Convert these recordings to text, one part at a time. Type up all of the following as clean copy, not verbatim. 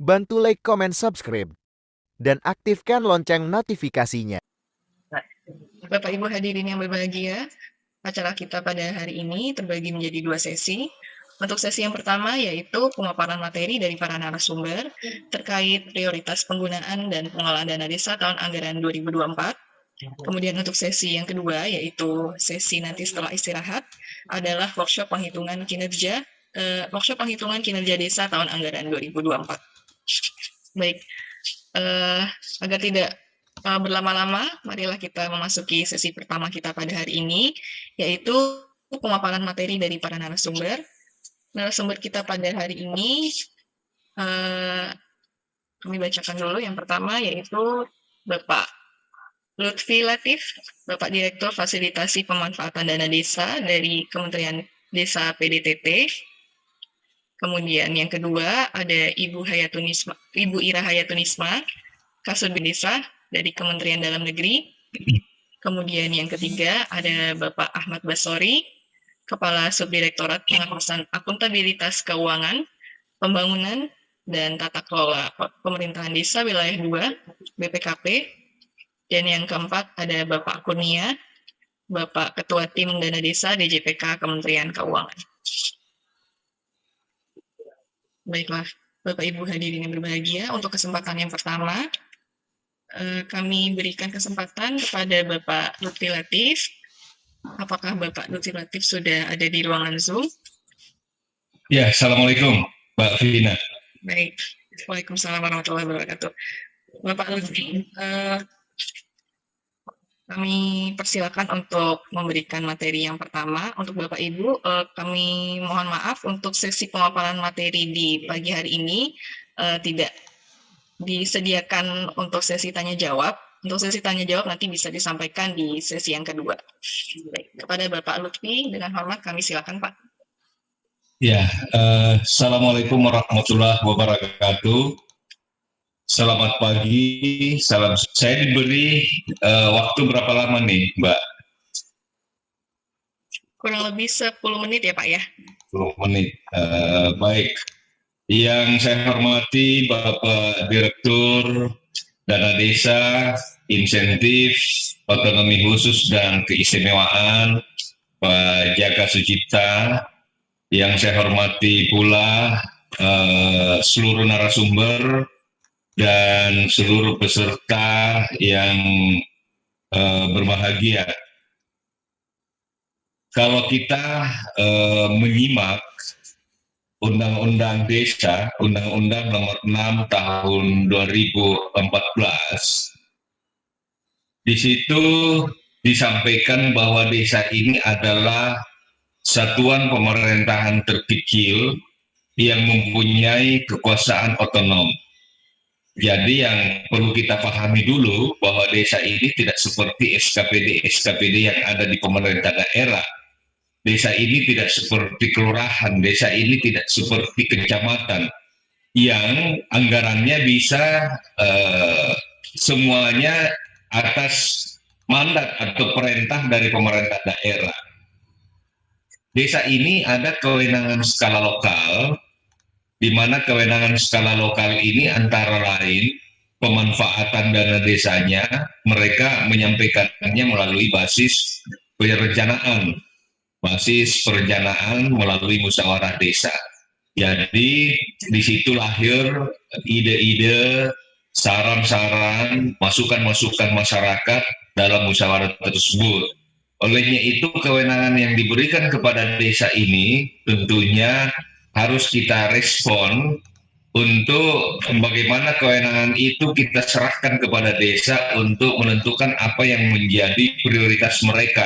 Bantu like, comment, subscribe, dan aktifkan lonceng notifikasinya. Bapak Ibu hadirin yang berbahagia, acara kita pada hari ini terbagi menjadi 2 sesi. Untuk sesi yang pertama yaitu pemaparan materi dari para narasumber terkait prioritas penggunaan dan pengelolaan dana desa tahun anggaran 2024. Kemudian untuk sesi yang kedua yaitu sesi nanti setelah istirahat adalah workshop penghitungan kinerja desa tahun anggaran 2024. Baik, agar tidak berlama-lama, marilah kita memasuki sesi pertama kita pada hari ini, yaitu pemaparan materi dari para narasumber. Narasumber kita pada hari ini, kami bacakan dulu. Yang pertama yaitu Bapak Lutfi Latif, Bapak Direktur Fasilitasi Pemanfaatan Dana Desa dari Kementerian Desa PDTT. Kemudian yang kedua ada Ibu Ira Hayatunisma, Kasubdit Desa dari Kementerian Dalam Negeri. Kemudian yang ketiga ada Bapak Ahmad Basori, Kepala Subdirektorat Pengawasan Akuntabilitas Keuangan, Pembangunan, dan Tata Kelola Pemerintahan Desa Wilayah 2, BPKP. Dan yang keempat ada Bapak Kurnia, Bapak Ketua Tim Dana Desa DJPK Kementerian Keuangan. Baiklah, Bapak Ibu hadirin yang berbahagia, untuk kesempatan yang pertama, kami berikan kesempatan kepada Bapak Lutfi Latif. Apakah Bapak Lutfi Latif sudah ada di ruangan Zoom? Ya, Assalamualaikum, Mbak Vina. Baik, Waalaikumsalam warahmatullahi wabarakatuh. Bapak Lutfi, kami persilakan untuk memberikan materi yang pertama. Untuk Bapak Ibu, kami mohon maaf untuk sesi pemaparan materi di pagi hari ini tidak disediakan untuk sesi tanya jawab. Untuk sesi tanya jawab nanti bisa disampaikan di sesi yang kedua. Baik, kepada Bapak Lutfi, dengan hormat kami silakan Pak. Ya, Assalamualaikum warahmatullahi wabarakatuh. Selamat pagi, salam. Saya diberi waktu berapa lama nih, Mbak? Kurang lebih 10 menit ya Pak ya? 10 menit, baik. Yang saya hormati Bapak Direktur Dana Desa, Insentif, Otonomi Khusus dan Keistimewaan, Pak Jaka Sucipta. Yang saya hormati pula seluruh narasumber dan seluruh peserta yang berbahagia. Kalau kita menyimak Undang-Undang Desa, Undang-Undang Nomor 6 Tahun 2014, di situ disampaikan bahwa desa ini adalah satuan pemerintahan terkecil yang mempunyai kekuasaan otonom. Jadi yang perlu kita pahami dulu bahwa desa ini tidak seperti SKPD yang ada di pemerintah daerah. Desa ini tidak seperti kelurahan, desa ini tidak seperti kecamatan yang anggarannya bisa semuanya atas mandat atau perintah dari pemerintah daerah. Desa ini ada kewenangan skala lokal, di mana kewenangan skala lokal ini antara lain pemanfaatan dana desanya, mereka menyampaikannya melalui basis perencanaan melalui musyawarah desa. Jadi di situ lahir ide-ide, saran-saran, masukan-masukan masyarakat dalam musyawarah tersebut. Olehnya itu kewenangan yang diberikan kepada desa ini tentunya harus kita respon untuk bagaimana kewenangan itu kita serahkan kepada desa untuk menentukan apa yang menjadi prioritas mereka.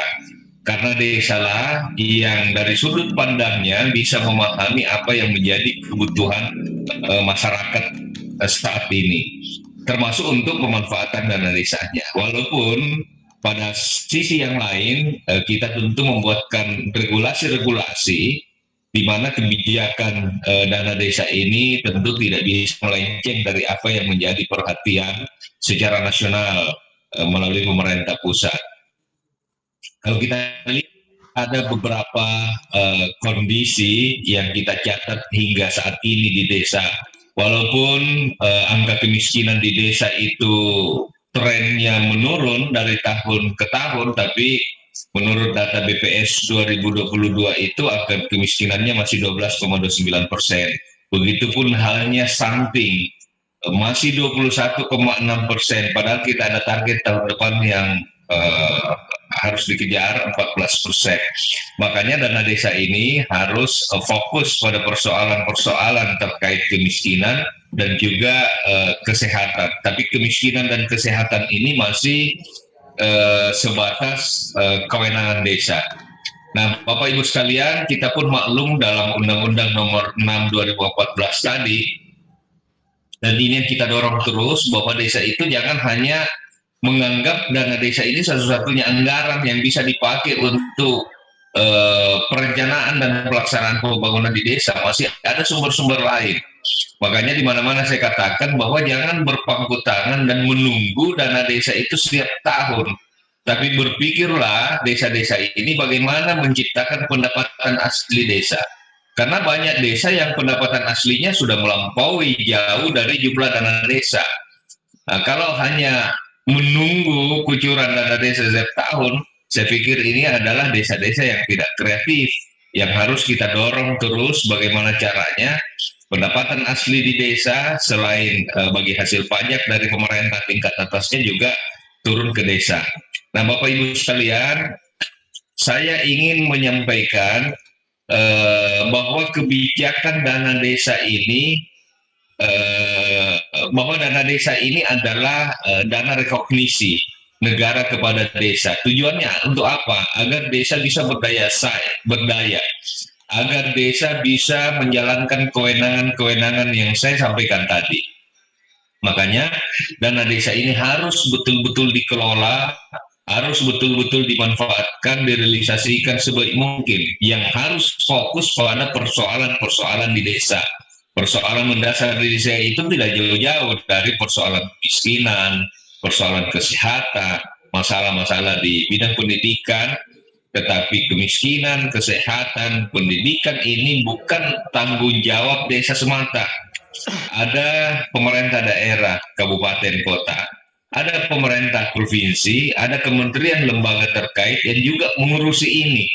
Karena desalah yang dari sudut pandangnya bisa memahami apa yang menjadi kebutuhan masyarakat saat ini, termasuk untuk pemanfaatan dana desanya. Walaupun pada sisi yang lain kita tentu membuatkan regulasi-regulasi di mana kebijakan dana desa ini tentu tidak bisa melenceng dari apa yang menjadi perhatian secara nasional melalui pemerintah pusat. Kalau kita lihat ada beberapa kondisi yang kita catat hingga saat ini di desa Walaupun angka kemiskinan di desa itu trennya menurun dari tahun ke tahun, tapi menurut data BPS 2022 itu angka kemiskinannya masih 12,29%. Begitupun halnya stunting, masih 21,6%, padahal kita ada target tahun depan yang harus dikejar 14%. Makanya dana desa ini harus fokus pada persoalan-persoalan terkait kemiskinan dan juga kesehatan. Tapi kemiskinan dan kesehatan ini masih sebatas kewenangan desa. Nah, Bapak Ibu sekalian, kita pun maklum dalam Undang-Undang Nomor 6 2014 tadi, dan ini yang kita dorong terus, bahwa desa itu jangan hanya menganggap dana desa ini satu-satunya anggaran yang bisa dipakai untuk perencanaan dan pelaksanaan pembangunan di desa. Masih ada sumber-sumber lain. Makanya di mana-mana saya katakan bahwa jangan berpangku tangan dan menunggu dana desa itu setiap tahun. Tapi berpikirlah desa-desa ini bagaimana menciptakan pendapatan asli desa. Karena banyak desa yang pendapatan aslinya sudah melampaui jauh dari jumlah dana desa. Nah, kalau hanya menunggu kucuran dana desa setiap tahun, saya pikir ini adalah desa-desa yang tidak kreatif, yang harus kita dorong terus bagaimana caranya pendapatan asli di desa selain bagi hasil pajak dari pemerintah tingkat atasnya juga turun ke desa. Nah, Bapak Ibu sekalian, saya ingin menyampaikan bahwa kebijakan dana desa ini bahwa dana desa ini adalah dana rekognisi negara kepada desa. Tujuannya untuk apa? Agar desa bisa berdaya, agar desa bisa menjalankan kewenangan-kewenangan yang saya sampaikan tadi. Makanya dana desa ini harus betul-betul dikelola, harus betul-betul dimanfaatkan, direalisasikan sebaik mungkin. Yang harus fokus pada persoalan-persoalan di desa. Persoalan mendasar di desa itu tidak jauh-jauh dari persoalan kemiskinan, persoalan kesehatan, masalah-masalah di bidang pendidikan. Tetapi kemiskinan, kesehatan, pendidikan ini bukan tanggung jawab desa semata. Ada pemerintah daerah, kabupaten, kota, ada pemerintah provinsi, ada kementerian lembaga terkait yang juga mengurusi ini.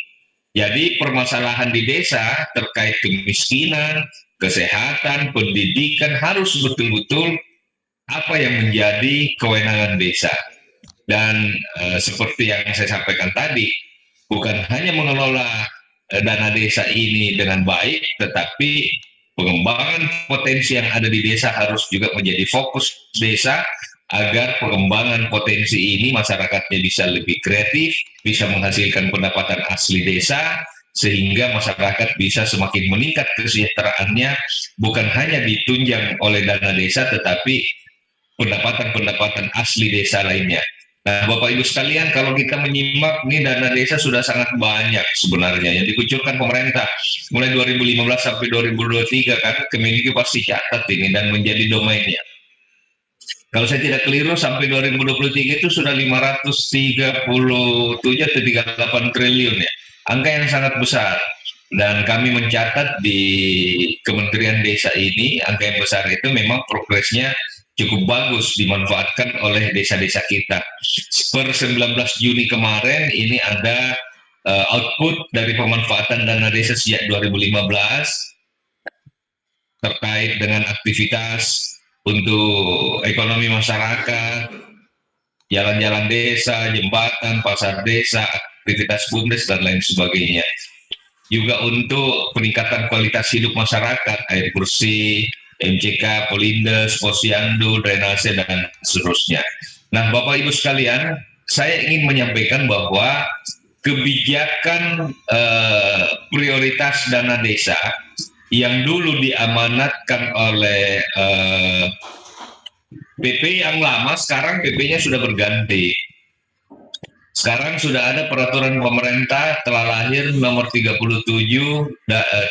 Jadi permasalahan di desa terkait kemiskinan, kesehatan, pendidikan harus betul-betul apa yang menjadi kewenangan desa. Dan seperti yang saya sampaikan tadi, bukan hanya mengelola dana desa ini dengan baik, tetapi pengembangan potensi yang ada di desa harus juga menjadi fokus desa agar pengembangan potensi ini masyarakatnya bisa lebih kreatif, bisa menghasilkan pendapatan asli desa, sehingga masyarakat bisa semakin meningkat kesejahteraannya, bukan hanya ditunjang oleh dana desa, tetapi pendapatan-pendapatan asli desa lainnya. Nah, Bapak Ibu sekalian, kalau kita menyimak, ini dana desa sudah sangat banyak sebenarnya yang dikucurkan pemerintah. Mulai 2015 sampai 2023 kan, Kemendikbud pasti catat ini dan menjadi domainnya. Kalau saya tidak keliru, sampai 2023 itu sudah 537 atau 38 triliun ya. Angka yang sangat besar. Dan kami mencatat di Kementerian Desa ini, angka yang besar itu memang progresnya cukup bagus dimanfaatkan oleh desa-desa kita. Per 19 Juni kemarin ini ada output dari pemanfaatan dana desa sejak 2015 terkait dengan aktivitas untuk ekonomi masyarakat, jalan-jalan desa, jembatan, pasar desa, aktivitas BUMDes, dan lain sebagainya. Juga untuk peningkatan kualitas hidup masyarakat, air bersih, MCK, Polindes, Posyandu, drainase, dan seterusnya. Nah, Bapak Ibu sekalian, saya ingin menyampaikan bahwa kebijakan prioritas dana desa yang dulu diamanatkan oleh PP yang lama, sekarang PP-nya sudah berganti. Sekarang sudah ada peraturan pemerintah telah lahir nomor 37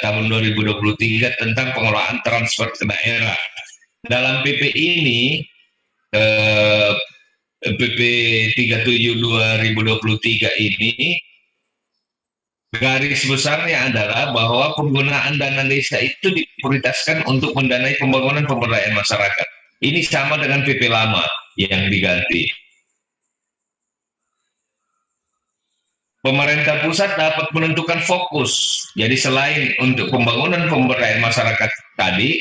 tahun 2023 tentang pengelolaan transfer ke daerah. Dalam PP ini, PP 37 2023 ini garis besarnya adalah bahwa penggunaan dana desa itu diprioritaskan untuk mendanai pembangunan pemberdayaan masyarakat. Ini sama dengan PP lama yang diganti. Pemerintah pusat dapat menentukan fokus. Jadi selain untuk pembangunan pemberdayaan masyarakat tadi,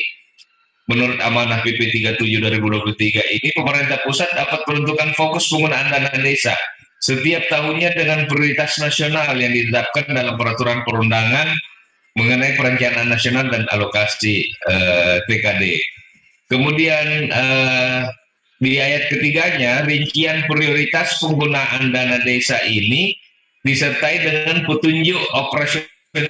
menurut amanah PP 37 2023 ini, pemerintah pusat dapat menentukan fokus penggunaan dana desa setiap tahunnya dengan prioritas nasional yang ditetapkan dalam peraturan perundangan mengenai perencanaan nasional dan alokasi TKD. Kemudian di ayat ketiganya, rincian prioritas penggunaan dana desa ini disertai dengan petunjuk operasional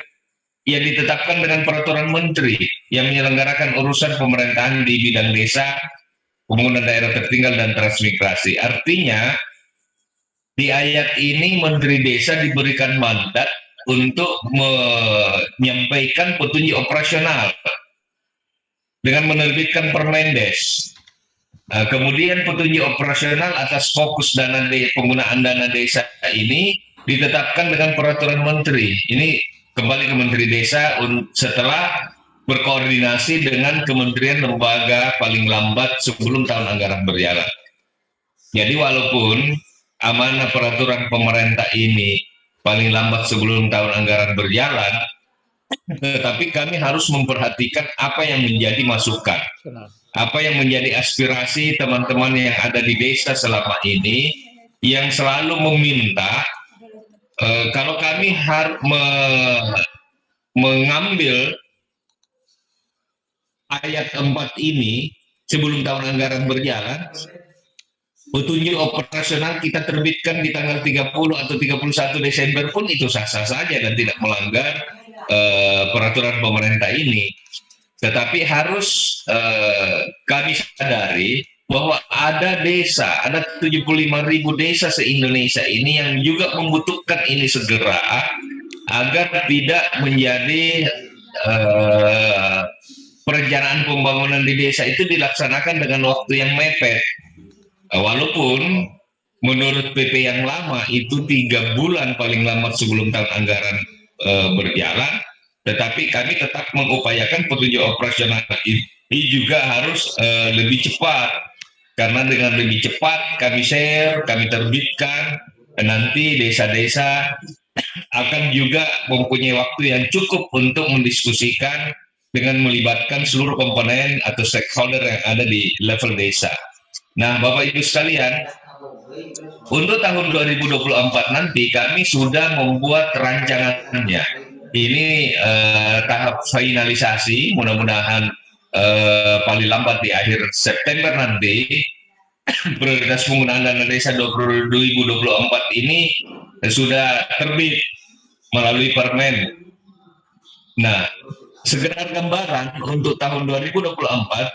yang ditetapkan dengan peraturan menteri yang menyelenggarakan urusan pemerintahan di bidang desa, pembangunan daerah tertinggal, dan transmigrasi. Artinya, di ayat ini Menteri Desa diberikan mandat untuk menyampaikan petunjuk operasional dengan menerbitkan Permendes. Kemudian petunjuk operasional atas fokus penggunaan dana desa ini ditetapkan dengan peraturan menteri. Ini kembali ke Menteri Desa setelah berkoordinasi dengan kementerian lembaga paling lambat sebelum tahun anggaran berjalan. Jadi walaupun amanah peraturan pemerintah ini paling lambat sebelum tahun anggaran berjalan, tetapi kami harus memperhatikan apa yang menjadi masukan, apa yang menjadi aspirasi teman-teman yang ada di desa selama ini, yang selalu meminta kalau kami harus mengambil ayat 4 ini sebelum tahun anggaran berjalan, petunjuk operasional kita terbitkan di tanggal 30 atau 31 Desember pun itu sah-sah saja dan tidak melanggar peraturan pemerintah ini. Tetapi harus kami sadari bahwa ada desa, ada 75.000 desa se-Indonesia ini yang juga membutuhkan ini segera agar tidak menjadi perencanaan pembangunan di desa itu dilaksanakan dengan waktu yang mepet. Walaupun menurut PP yang lama itu 3 bulan paling lambat sebelum tahun anggaran berjalan, tetapi kami tetap mengupayakan petunjuk operasional ini juga harus lebih cepat. Karena dengan lebih cepat kami share, kami terbitkan, nanti desa-desa akan juga mempunyai waktu yang cukup untuk mendiskusikan dengan melibatkan seluruh komponen atau stakeholder yang ada di level desa. Nah, Bapak Ibu sekalian, untuk tahun 2024 nanti kami sudah membuat rancangannya. Ini tahap finalisasi, mudah-mudahan paling lambat di akhir September nanti prioritas penggunaan dana desa 2024 ini sudah terbit melalui Permen. Nah, sekedar gambaran untuk tahun 2024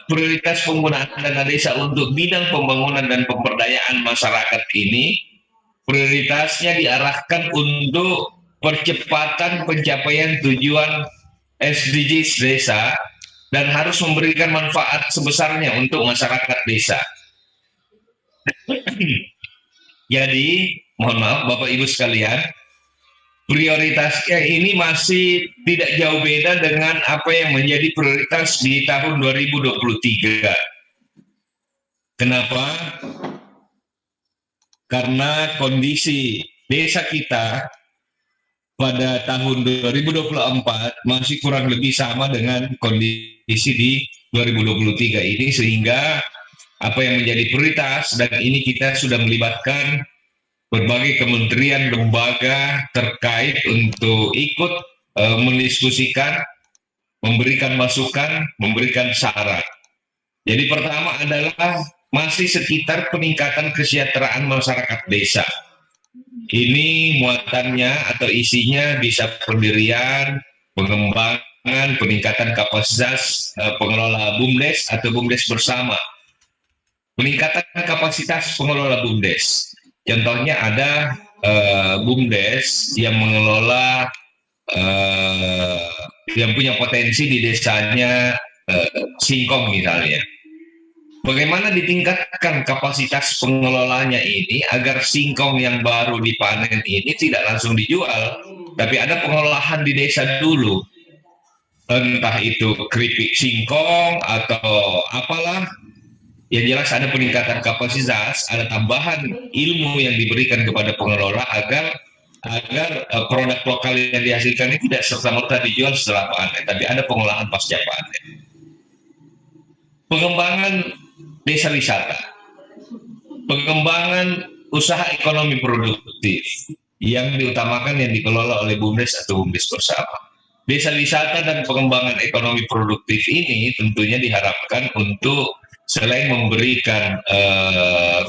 prioritas penggunaan dana desa untuk bidang pembangunan dan pemberdayaan masyarakat ini prioritasnya diarahkan untuk percepatan pencapaian tujuan SDGs desa dan harus memberikan manfaat sebesarnya untuk masyarakat desa. Jadi, mohon maaf Bapak Ibu sekalian, prioritasnya ini masih tidak jauh beda dengan apa yang menjadi prioritas di tahun 2023. Kenapa? Karena kondisi desa kita pada tahun 2024 masih kurang lebih sama dengan kondisi di 2023 ini, sehingga apa yang menjadi prioritas, dan ini kita sudah melibatkan berbagai kementerian lembaga terkait untuk ikut mendiskusikan, memberikan masukan, memberikan saran. Jadi pertama adalah masih sekitar peningkatan kesejahteraan masyarakat desa. Ini muatannya atau isinya bisa pendirian, pengembangan, peningkatan kapasitas pengelola BUMDes atau BUMDes bersama. Peningkatan kapasitas pengelola BUMDes. Contohnya ada BUMDes yang mengelola, yang punya potensi di desanya singkong misalnya. Bagaimana ditingkatkan kapasitas pengelolanya ini agar singkong yang baru dipanen ini tidak langsung dijual, tapi ada pengolahan di desa dulu, entah itu keripik singkong atau apalah. Yang jelas ada peningkatan kapasitas, ada tambahan ilmu yang diberikan kepada pengelola agar produk lokal yang dihasilkan ini tidak serta-merta dijual setelah panen, tapi ada pengolahan pasca panen. Pengembangan desa wisata, pengembangan usaha ekonomi produktif yang diutamakan yang dikelola oleh BUMDes atau BUMDes bersama. Desa wisata dan pengembangan ekonomi produktif ini tentunya diharapkan untuk selain memberikan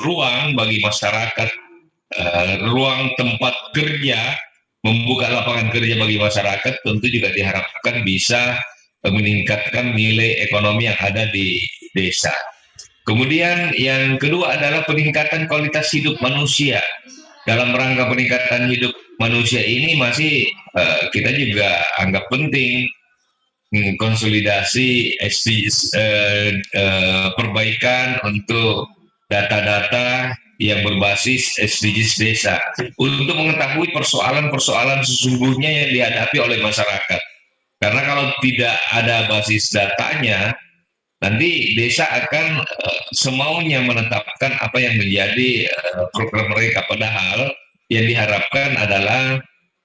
ruang bagi masyarakat, ruang tempat kerja, membuka lapangan kerja bagi masyarakat, tentu juga diharapkan bisa meningkatkan nilai ekonomi yang ada di desa. Kemudian yang kedua adalah peningkatan kualitas hidup manusia. Dalam rangka peningkatan hidup manusia ini masih kita juga anggap penting konsolidasi SDGs, perbaikan untuk data-data yang berbasis SDGs desa untuk mengetahui persoalan-persoalan sesungguhnya yang dihadapi oleh masyarakat. Karena kalau tidak ada basis datanya, nanti desa akan semaunya menetapkan apa yang menjadi program mereka. Padahal yang diharapkan adalah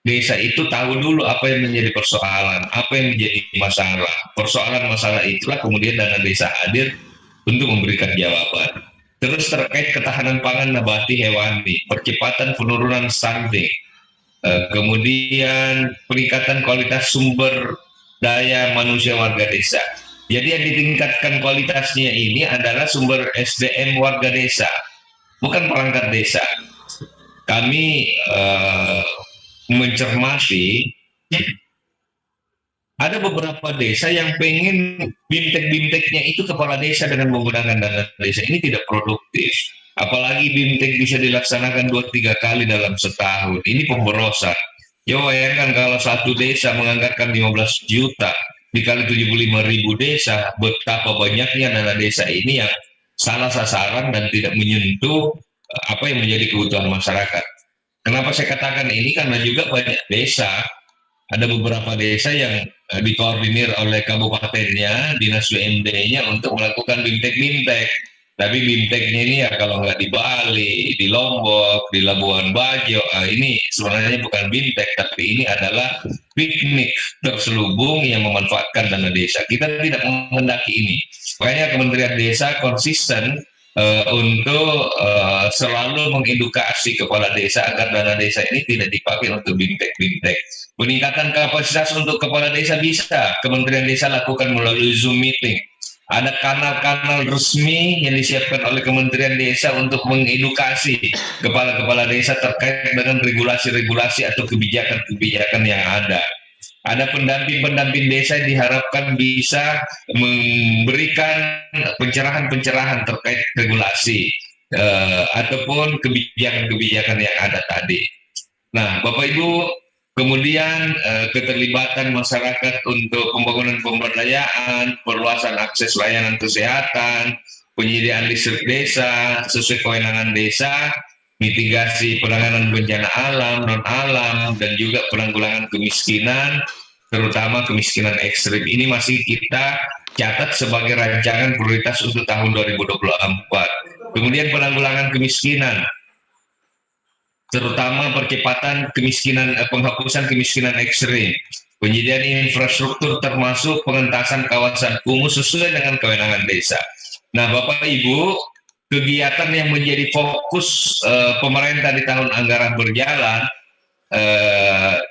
desa itu tahu dulu apa yang menjadi persoalan, apa yang menjadi masalah. Persoalan masalah itulah kemudian dana desa hadir untuk memberikan jawaban. Terus terkait ketahanan pangan nabati hewani, percepatan penurunan stunting, kemudian peningkatan kualitas sumber daya manusia warga desa. Jadi yang ditingkatkan kualitasnya ini adalah sumber SDM warga desa, bukan perangkat desa. Kami mencermati ada beberapa desa yang pengen bimtek-bimteknya itu kepala desa dengan menggunakan dana desa ini tidak produktif. Apalagi bimtek bisa dilaksanakan 2-3 kali dalam setahun. Ini pemborosan. Ya bayangkan kalau satu desa menganggarkan 15 juta dikali 75.000 desa, betapa banyaknya dana desa ini yang salah sasaran dan tidak menyentuh apa yang menjadi kebutuhan masyarakat. Kenapa saya katakan ini? Karena juga banyak desa, ada beberapa desa yang dikoordinir oleh kabupatennya, dinas UMD-nya untuk melakukan bimtek-bimtek. Tapi bimteknya ini ya kalau nggak di Bali, di Lombok, di Labuan Bajo, ini sebenarnya bukan bimtek, tapi ini adalah piknik terselubung yang memanfaatkan dana desa. Kita tidak menghendaki ini. Makanya Kementerian Desa konsisten untuk selalu mengedukasi kepala desa agar dana desa ini tidak dipakai untuk bimtek-bimtek. Peningkatan kapasitas untuk kepala desa bisa Kementerian Desa lakukan melalui Zoom meeting. Ada kanal-kanal resmi yang disiapkan oleh Kementerian Desa untuk mengedukasi kepala-kepala desa terkait dengan regulasi-regulasi atau kebijakan-kebijakan yang ada. Ada pendamping-pendamping desa yang diharapkan bisa memberikan pencerahan-pencerahan terkait regulasi ataupun kebijakan-kebijakan yang ada tadi. Nah, Bapak Ibu, kemudian keterlibatan masyarakat untuk pembangunan pemberdayaan, perluasan akses layanan kesehatan, penyediaan listrik desa sesuai kewenangan desa, mitigasi penanganan bencana alam, non-alam, dan juga penanggulangan kemiskinan, terutama kemiskinan ekstrim. Ini masih kita catat sebagai rancangan prioritas untuk tahun 2024. Kemudian penanggulangan kemiskinan, terutama percepatan kemiskinan, penghapusan kemiskinan ekstrim, penyediaan infrastruktur termasuk pengentasan kawasan kumuh sesuai dengan kewenangan desa. Nah, Bapak Ibu, kegiatan yang menjadi fokus pemerintah di tahun anggaran berjalan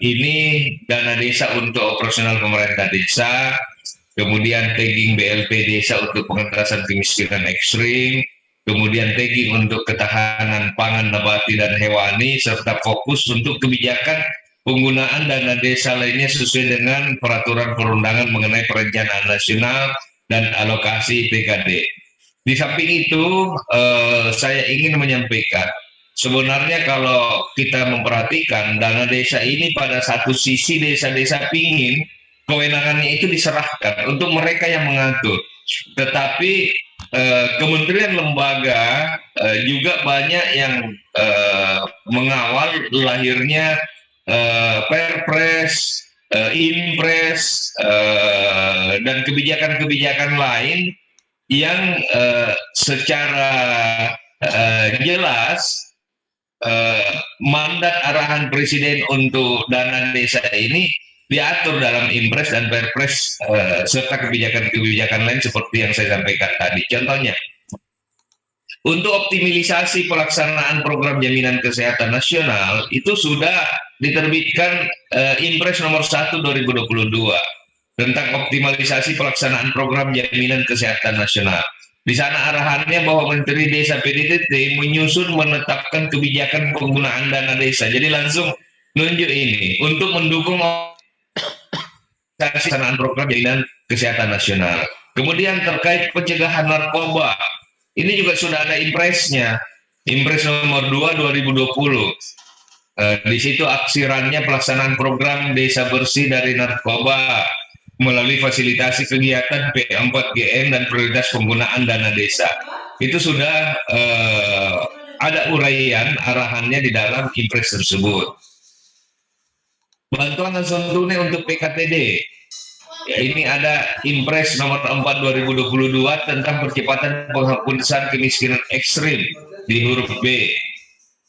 ini dana desa untuk operasional pemerintah desa, kemudian tagging BLT desa untuk pengentasan kemiskinan ekstrim, kemudian tagging untuk ketahanan pangan nabati dan hewani, serta fokus untuk kebijakan penggunaan dana desa lainnya sesuai dengan peraturan perundangan mengenai perencanaan nasional dan alokasi PKD. Di samping itu, saya ingin menyampaikan, sebenarnya kalau kita memperhatikan dana desa ini pada satu sisi desa-desa pingin kewenangannya itu diserahkan untuk mereka yang mengatur. Tetapi kementerian lembaga juga banyak yang mengawal lahirnya Perpres, Impres, dan kebijakan-kebijakan lain yang secara jelas mandat arahan Presiden untuk dana desa ini diatur dalam Impres dan Perpres serta kebijakan-kebijakan lain seperti yang saya sampaikan tadi. Contohnya, untuk optimalisasi pelaksanaan program jaminan kesehatan nasional itu sudah diterbitkan Impres nomor 1 2022 tentang optimalisasi pelaksanaan program jaminan kesehatan nasional. Di sana arahannya bahwa Menteri Desa PDTT menyusun menetapkan kebijakan penggunaan dana desa. Jadi langsung nunjuk ini untuk mendukung pelaksanaan program jaminan kesehatan nasional. Kemudian terkait pencegahan narkoba, ini juga sudah ada impresnya, Impres nomor 2 2020. Di situ aksirannya pelaksanaan program desa bersih dari narkoba melalui fasilitasi kegiatan P4GN dan prioritas penggunaan dana desa. Itu sudah ada uraian arahannya di dalam Impres tersebut. Bantuan langsung tunai untuk PKTD. Ini ada Impres nomor 4 2022 tentang percepatan penghapusan kemiskinan ekstrim di huruf B.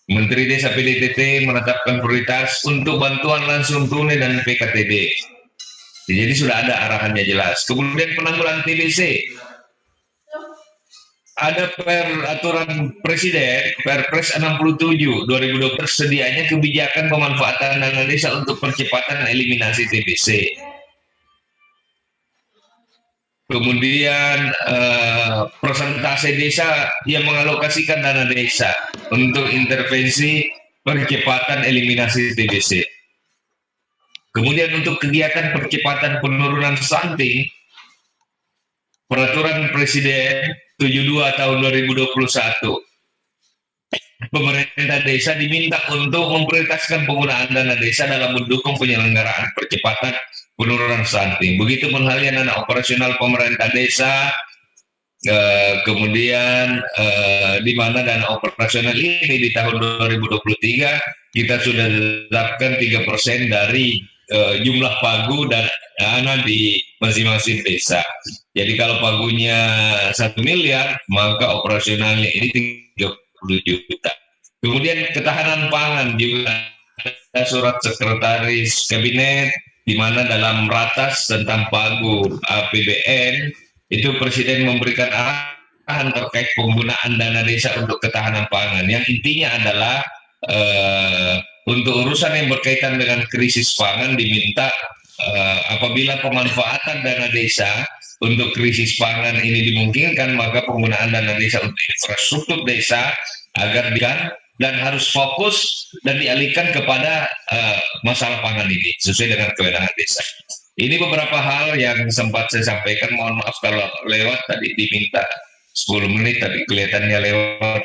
Menteri Desa PDTT menetapkan prioritas untuk bantuan langsung tunai dan PKTD. Jadi sudah ada arahannya jelas. Kemudian penanggulangan TBC. Ada peraturan Presiden, Perpres 67 2020 sedianya kebijakan pemanfaatan dana desa untuk percepatan eliminasi TBC. Kemudian persentase desa yang mengalokasikan dana desa untuk intervensi percepatan eliminasi TBC. Kemudian untuk kegiatan percepatan penurunan stunting, Peraturan Presiden 72 tahun 2021, pemerintah desa diminta untuk memprioritaskan penggunaan dana desa dalam mendukung penyelenggaraan percepatan penurunan stunting. Begitu pun halnya dana operasional pemerintah desa, kemudian di mana dana operasional ini di tahun 2023 kita sudah tetapkan 3% dari jumlah pagu dan dana di masing-masing desa. Jadi kalau pagunya 1 miliar, maka operasionalnya ini 30 juta. Kemudian ketahanan pangan juga ada surat sekretaris kabinet di mana dalam ratas tentang pagu APBN itu Presiden memberikan arahan terkait penggunaan dana desa untuk ketahanan pangan. Yang intinya adalah untuk urusan yang berkaitan dengan krisis pangan diminta apabila pemanfaatan dana desa untuk krisis pangan ini dimungkinkan, maka penggunaan dana desa untuk infrastruktur desa agar dan harus fokus dan dialihkan kepada masalah pangan ini sesuai dengan kewenangan desa. Ini beberapa hal yang sempat saya sampaikan. Mohon maaf kalau lewat, tadi diminta 10 menit tapi kelihatannya lewat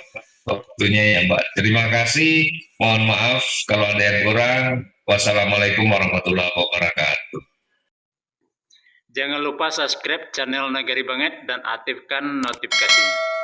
waktunya ya Mbak. Terima kasih. Mohon maaf kalau ada yang kurang. Wassalamualaikum warahmatullahi wabarakatuh. Jangan lupa subscribe channel Nagari Banget dan aktifkan notifikasinya.